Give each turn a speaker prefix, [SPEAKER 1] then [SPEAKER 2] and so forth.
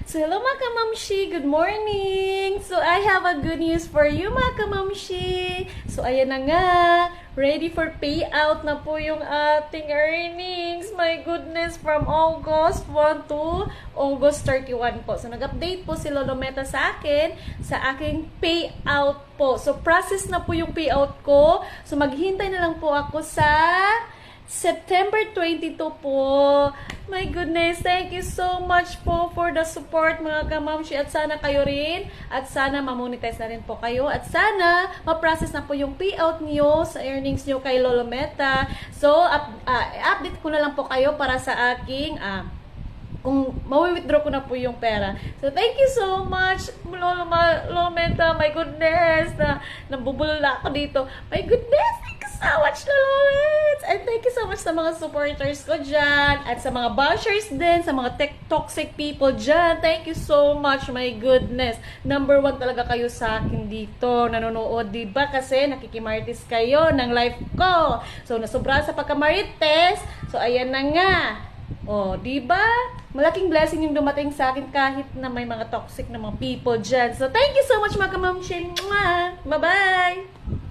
[SPEAKER 1] So hello mga kamamshi, good morning! So I have a good news for you mga kamamshi. So ayan na nga, ready for payout na po yung ating earnings. My goodness, from August 1 to August 31 po. So nag-update po si Lolo Meta sa akin, sa aking payout po. So process na po yung payout ko. So maghintay na lang po ako sa September 22 po. My goodness, thank you so much po for the support mga kamamshi, at sana kayo rin, at sana mamonetize na rin po kayo, at sana ma-process na po yung payout niyo sa earnings niyo kay Lolo Meta. So update ko na lang po kayo para sa aking kung mawi-withdraw ko na po yung pera. So, thank you so much, Lolo Meta. My goodness, nabubulol na ako dito. My goodness, thank you so much, Lolo Meta. And thank you so much sa mga supporters ko dyan, at sa mga bashers din, sa mga toxic people dyan. Thank you so much, my goodness. Number 1 talaga kayo sa akin dito, nanonood, diba? Kasi nakikimartis kayo ng life ko. So, nasobra sa pagkamarites. So, ayan na nga. Oh, di ba? Malaking blessing yung dumating sa akin kahit na may mga toxic na mga people dyan. So, thank you so much mga kamamshin. Bye-bye!